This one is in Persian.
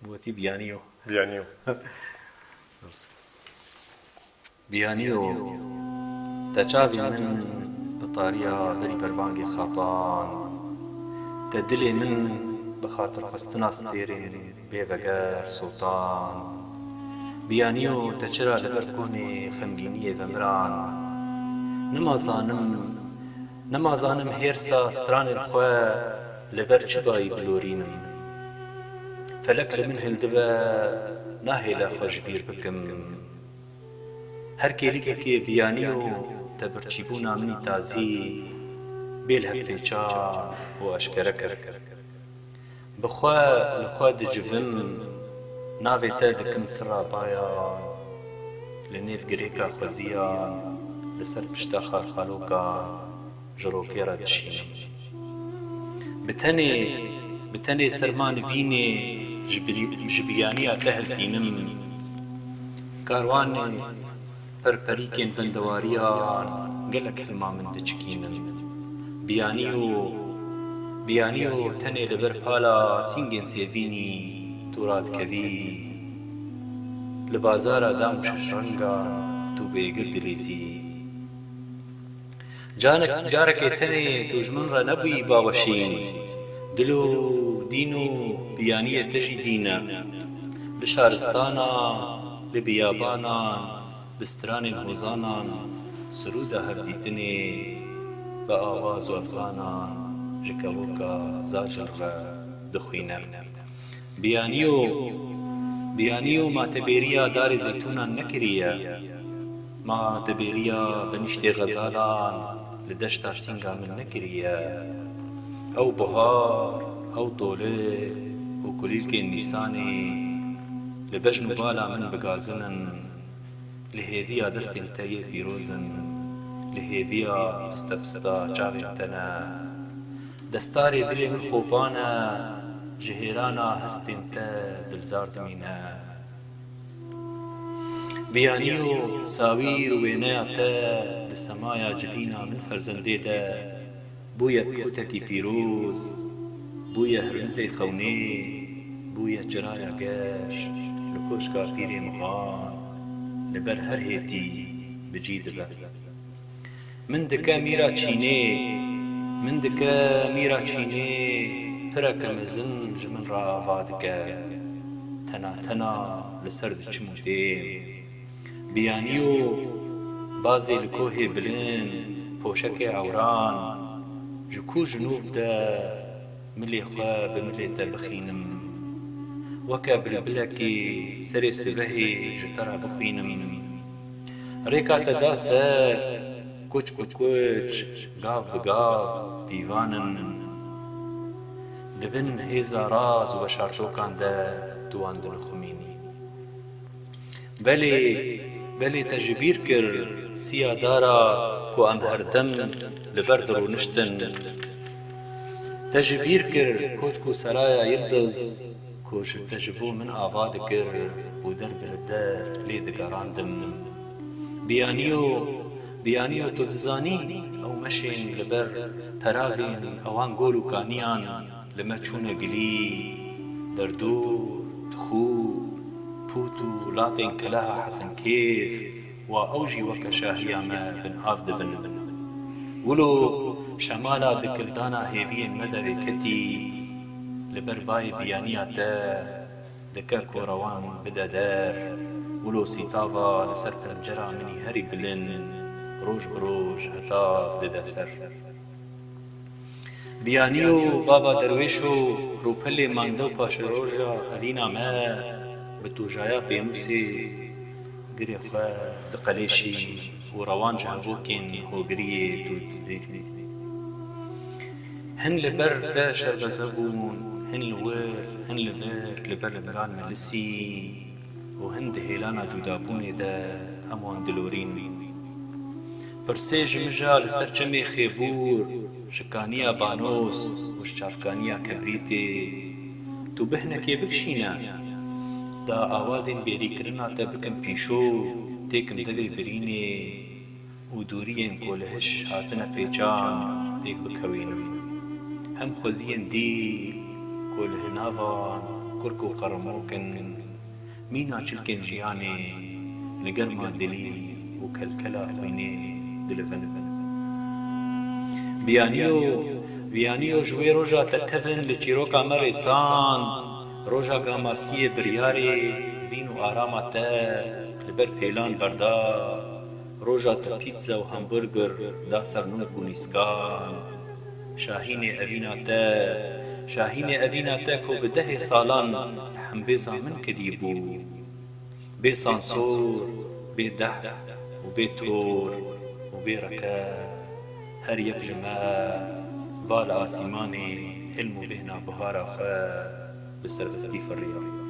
بوتي بيانيو بيانيو بيانيو تشافي من بطاريا بري بربانجي خابان تدلي من بخاطر خستنا ستيرين بيفقر سلطان بيانيو تشرا لبركوني خمجينية فمران نما زانم هيرسا ستران الخوا لبر چباي بلورينم فلك لمن هلدبا ناهلا خوش بير بكم هر كيليكا كي بيانيو تبرچيبونا مني تازي بيل هفليچا و اشكركر بخوا لخوا دجفن ناوي تادكم سرا بايا لنيف غريكا خوزيا لسر بشتا خالخالوكا جروكيرا دشينم بتني سرمان فيني جبيانيا تهلتينم كارواني پرپریکن بندواریان گلک هلما من دچکینن بیانیو تنه لبر پالا سینگن سیوینی تورات کوی لبازارا دام ششرنگا تو بیگرد لیزی جارك تنه دجمن را نبوی باوشين دلو دينو بيانية تجي دينا لشارستانا لبيابانا بستران الهوزانا سرود هفديتني بآواز وافغانا جكاوكا زاجر دخوينا بيانيو ما تبيريا دار زيتونا نكريا ما تبيريا بنشتي غزالان لدشتا سينغا من نكريا او بهار او طولي وكليلك النساني لبجن بالا من بغازنن لهيفيا دستين ستايت بيروزن لهيفيا بستا جاوين تنا دستاري دلي من خوبانا جهيرانا هستين تا دلزار دمينا بيانيو ساوير وينايا تا لسمايا جدينا من فرزندي دا بويا بيوتكي بيروز بويا هرمزي خوني بويا جرايا قاش لكوشكا بيري مغان لبر هر هيتي بجيد بر من دكا ميرا تشيني پرك مزن جمن را فادكا تنا لسرد چموتي بيانيو بازي لكوهي بلين پوشك عوران جكو جنوب دا ملي خواه بملي تبخينم وكا بالبلكي سري سبهي جترا بخينم ريكا تدا سر كوچ بكوچ غاف بغاف بيوانن دبن هيزا راز وشارتوكان دا دواندن خميني بلي تجبير كر سيا دارا كو ام هردم لبردرو نشتن تجبير كر كوچكو سرايا يردز كوش تجبو من آفاد كر ودرب الدار ليد قراندم بيانيو تدزاني او مشين لبر پراغين اوان قولو كانيان لما چون قلي دردو تخو بوتو لاتين كلاها حسن كيف واوجي وكشاهيا ما بن آف دبن ولو شمالا دكلدانا هيفين مدى كتي لبرباي بيانيا تا دكا كوروان بدا دار ولو سيتافا لسر بنجرا مني هري بلن روج بروج هتاف ددا سر بيانيو بابا درويشو روبلي ماندو باش روجا أذينا ما بتوجايا بيمسي قري خواه دقليشي وروان جهبوكين هو قريه دود هن لبر داشر بزبون هن لوير هن لفير لبر مغان ملسي وهن دهيلانا جودابوني دا اموان دلورين برسيج مجال سرچمي خيبور شكانيا بانوس وشافكانيا كبريتي تو بهنكي بكشينا دا آوازين بيريكرنا تبكم بيشو تيكم دلي بريني ودوريين كولهش هاتنا بيجان بيك بكوين هم خوزين دي كوله نافان كرك و قرموكن مينا چلكن جياني لقرما دلي وكلكلا خويني دلفن بيانيو جوي روجا تتفن لچيروكا مرسان روجا قاماسي برياري فينو آراما تا لبر بيلان بردا روجا تا بيتزا و همبرگر دا سرنوك و نسكان شاهين أفينا تا كو بده سالان حنبيزا من كديبو بي سانسور بي دحف و بي تور و بي ركا هر يك جماع فال آسيماني علمو بهنا بهارا خا بسربستي فريا